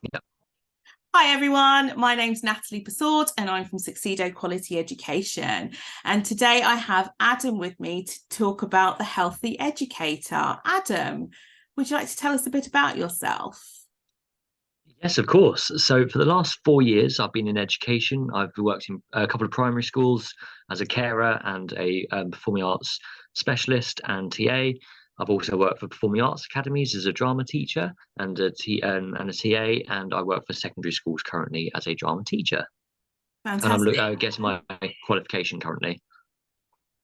Yeah. Hi everyone, my name's Natalie Persaud and I'm from Succeedo Quality Education. And today I have Adam with me to talk about the Healthy Educator. Adam, would you like to tell us a bit about yourself? Yes, of course. So for the last 4 years, I've been in education. I've worked in a couple of primary schools as a carer and a performing arts specialist and TA. I've also worked for performing arts academies as a drama teacher and a TA, and I work for secondary schools currently as a drama teacher. And I'm Fantastic. getting my qualification currently.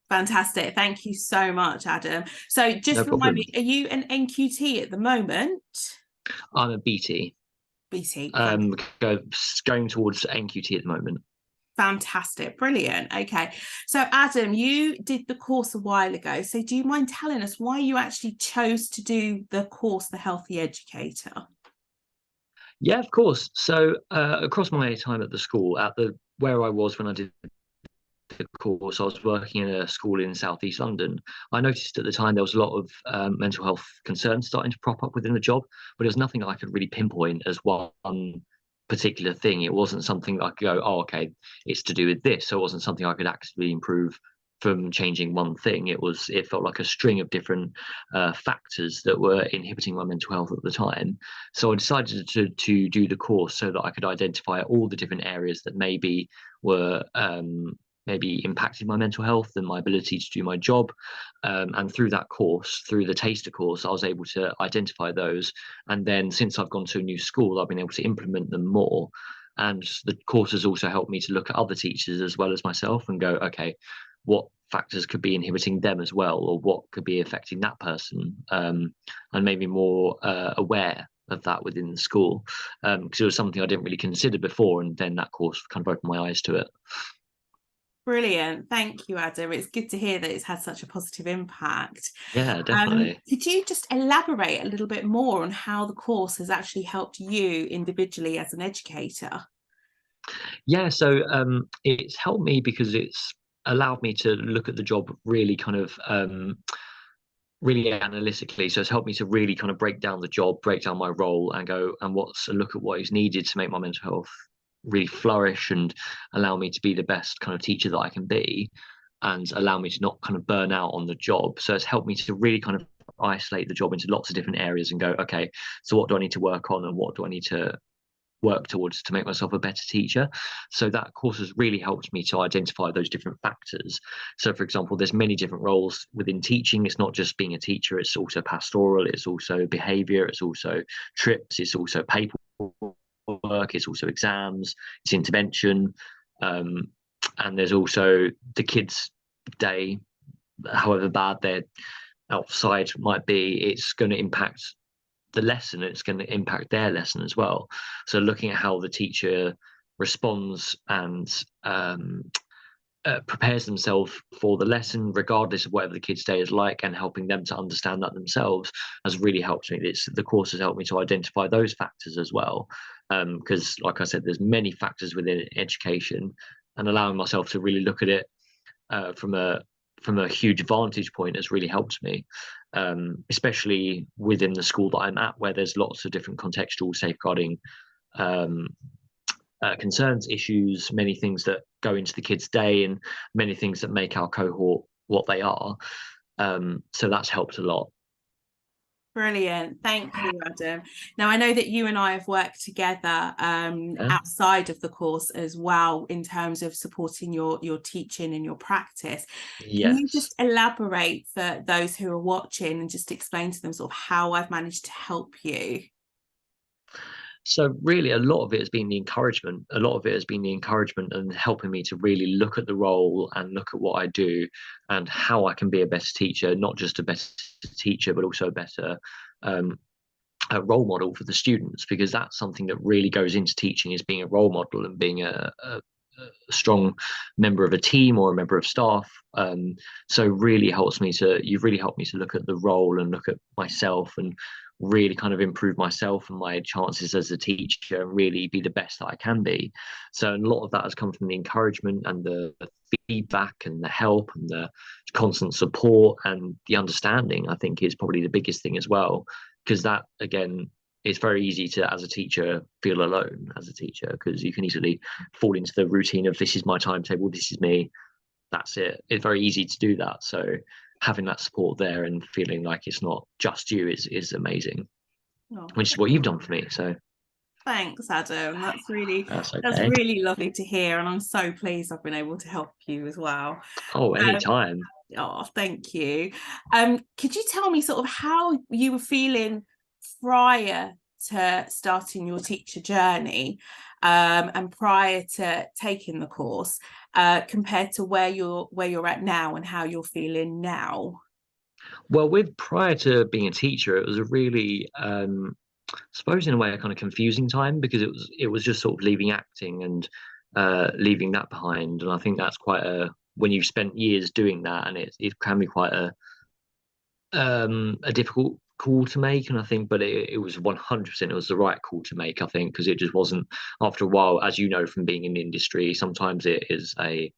Fantastic. Thank you so much, Adam. So No just remind me, problem. are you an NQT at the moment? I'm a BT, BT. um, go, going towards NQT at the moment. Fantastic. Brilliant. Okay. So, Adam, you did the course a while ago. So, do you mind telling us why you actually chose to do the course, The Healthy Educator? Yeah, of course. So across my time at the school, at the where I was when I did the course, I was working in a school in Southeast London. I noticed at the time there was a lot of mental health concerns starting to prop up within the job, but there was nothing I could really pinpoint as one particular thing. It wasn't something that I could go, oh, okay, it's to do with this. So it wasn't something I could actively improve from changing one thing. It felt like a string of different factors that were inhibiting my mental health at the time. So I decided to do the course so that I could identify all the different areas that were maybe impacted my mental health and my ability to do my job. And through that course, through the taster course, I was able to identify those. And then since I've gone to a new school, I've been able to implement them more. And the course has also helped me to look at other teachers as well as myself and go, okay, what factors could be inhibiting them as well, or what could be affecting that person, and maybe more aware of that within the school, because it was something I didn't really consider before, and then that course kind of opened my eyes to it. Brilliant. Thank you, Adam. It's good to hear that it's had such a positive impact. Yeah, definitely. Could you just elaborate a little bit more on how the course has actually helped you individually as an educator? Yeah, so it's helped me because it's allowed me to look at the job really kind of really analytically. So it's helped me to really kind of break down the job, break down my role, and go and what's a look at what is needed to make my mental health really flourish and allow me to be the best kind of teacher that I can be, and allow me to not kind of burn out on the job. So it's helped me to really kind of isolate the job into lots of different areas and go, okay, so what do I need to work on and what do I need to work towards to make myself a better teacher. So that course has really helped me to identify those different factors. So for example, there's many different roles within teaching. It's not just being a teacher, it's also pastoral, it's also behavior, it's also trips, it's also paperwork, it's also exams, it's intervention. Um, and there's also the kids' day, however bad their outside might be, it's going to impact the lesson, it's going to impact their lesson as well. So looking at how the teacher responds and prepares themselves for the lesson, regardless of whatever the kid's day is like, and helping them to understand that themselves has really helped me. The course has helped me to identify those factors as well, because, like I said, there's many factors within education, and allowing myself to really look at it from a huge vantage point has really helped me, especially within the school that I'm at, where there's lots of different contextual safeguarding um, concerns, issues, many things that go into the kids' day, and many things that make our cohort what they are. So that's helped a lot. Brilliant. Thank you, Adam. Now, I know that you and I have worked together Yeah. outside of the course as well in terms of supporting your teaching and your practice. Can you Yes. just elaborate for those who are watching and just explain to them sort of how I've managed to help you? So really, a lot of it has been the encouragement. A lot of it has been the encouragement and helping me to really look at the role and look at what I do and how I can be a better teacher, not just a better teacher, but also a better um, a role model for the students, because that's something that really goes into teaching, is being a role model and being a strong member of a team or a member of staff. So you've really helped me to look at the role and look at myself and really kind of improve myself and my chances as a teacher and really be the best that I can be. So a lot of that has come from the encouragement and the feedback and the help and the constant support and the understanding, I think, is probably the biggest thing as well, because that again it's very easy to, as a teacher, feel alone as a teacher, because you can easily fall into the routine of, this is my timetable, this is me, that's it. It's very easy to do that. So having that support there and feeling like it's not just you is amazing, Oh, which is what you've done for me. So thanks, Adam. that's That's okay. really lovely to hear, and I'm so pleased I've been able to help you as well. Oh, Um, anytime. oh, thank you. Could you tell me sort of how you were feeling prior to starting your teacher journey, and prior to taking the course, compared to where you're at now and how you're feeling now? Well, with prior to being a teacher, it was a really I suppose in a way a kind of confusing time, because it was just sort of leaving acting and leaving that behind. And I think that's quite a, when you've spent years doing that, and it can be quite a difficult call to make. And I think, but it was 100%, it was the right call to make, I think, because it just wasn't, after a while, as you know from being in the industry, sometimes it is a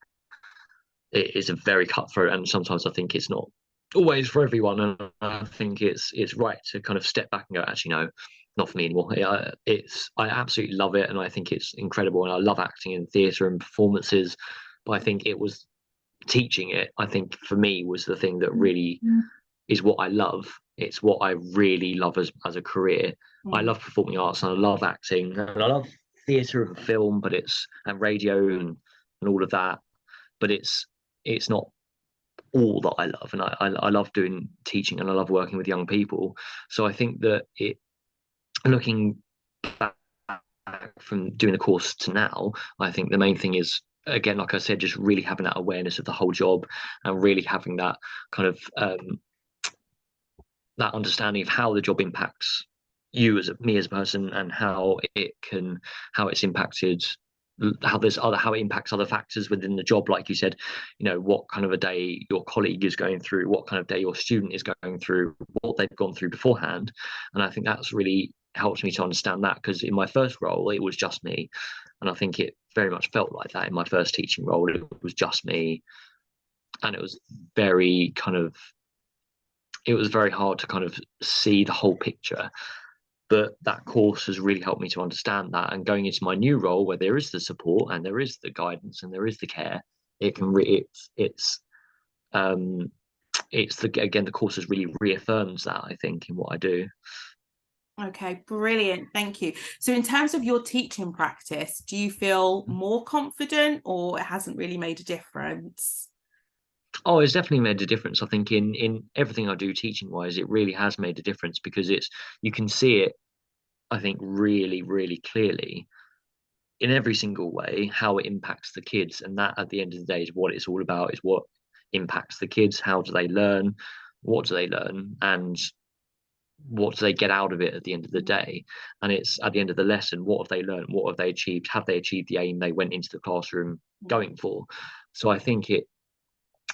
very cutthroat, and sometimes I think it's not always for everyone. And I think it's right to kind of step back and go, actually, no, not for me anymore. I absolutely love it, and I think it's incredible, and I love acting in theatre and performances. But I think it was teaching it, I think for me, was the thing that really is what I love. It's what I really love as a career. I Mm. love performing arts, and I love acting, and I love theatre and film, but it's, and radio and all of that. But it's not all that I love, and I love doing teaching, and I love working with young people. So I think that looking back from doing the course to now, I think the main thing is, again, like I said, just really having that awareness of the whole job, and really having that kind of that understanding of how the job impacts you as me as a person, and how it's impacted, how it impacts other factors within the job, like you said, what kind of a day your colleague is going through, what kind of day your student is going through, what they've gone through beforehand. And I think that's really helped me to understand that, because in my first role it was just me, and I think it very much felt like that in my first teaching role. It was just me, and it was very hard to kind of see the whole picture. But that course has really helped me to understand that, and going into my new role, where there is the support and there is the guidance and there is the care, it can um the course has really reaffirms that, I think, in what I do. Okay, brilliant. Thank you. So, in terms of your teaching practice, do you feel more confident, or it hasn't really made a difference? Oh, it's definitely made a difference. I think in everything I do teaching wise, it really has made a difference, because you can see it, I think, really, really clearly in every single way, how it impacts the kids. And that, at the end of the day, is what it's all about, is what impacts the kids. How do they learn? What do they learn? And what do they get out of it at the end of the day? And it's at the end of the lesson, what have they learned? What have they achieved? Have they achieved the aim they went into the classroom going for? So I think it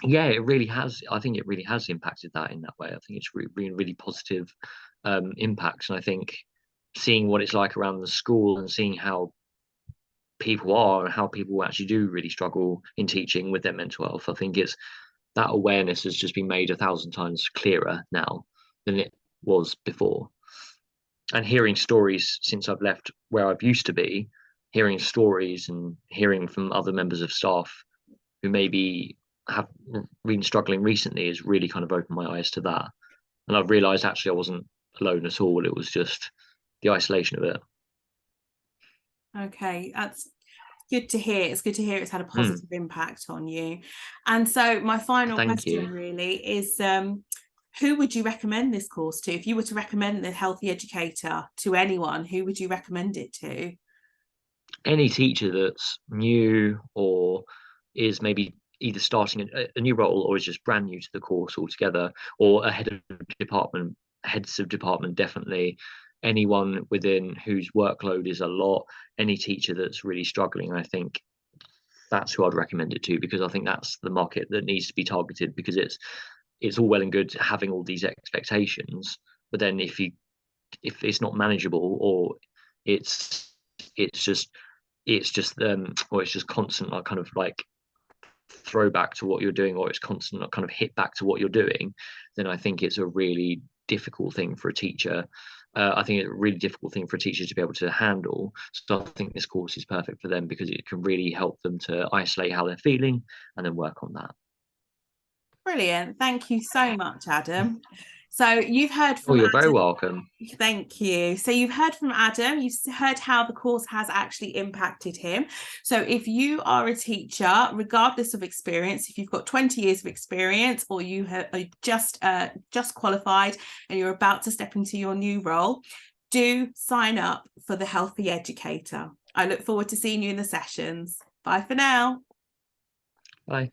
really has. I think it really has impacted that in that way. I think it's been really positive impacts. And I think seeing what it's like around the school, and seeing how people are, and how people actually do really struggle in teaching with their mental health, I think it's that awareness has just been made 1,000 times clearer now than it was before. And hearing stories since I've left where I've used to be, hearing stories and hearing from other members of staff who maybe have been struggling recently, has really kind of opened my eyes to that. And I've realized actually I wasn't alone at all. It was just the isolation of it. Okay, that's good to hear. It's good to hear it's had a Mm, positive impact on you. And so, my final thank question you. really is, who would you recommend this course to? If you were to recommend the Healthy Educator to anyone, who would you recommend it to? Any teacher that's new, or is maybe either starting a new role, or is just brand new to the course altogether, or a heads of department, definitely. Anyone within whose workload is a lot, any teacher that's really struggling, I think that's who I'd recommend it to, because I think that's the market that needs to be targeted. Because it's all well and good having all these expectations, but then if it's not manageable, or it's it's just or it's just constant, like, kind of like throwback to what you're doing, or it's constant, kind of hit back to what you're doing, then I think it's a really difficult thing for a teacher I think it's a really difficult thing for a teacher to be able to handle. So I think this course is perfect for them because it can really help them to isolate how they're feeling and then work on that. Brilliant. Thank you so much, Adam. So you've heard Oh, from you're very Adam. welcome. Thank you. So you've heard from Adam, you've heard how the course has actually impacted him. So if you are a teacher, regardless of experience, if you've got 20 years of experience or you are just qualified and you're about to step into your new role, do sign up for the Healthy Educator. I look forward to seeing you in the sessions. Bye for now. Bye.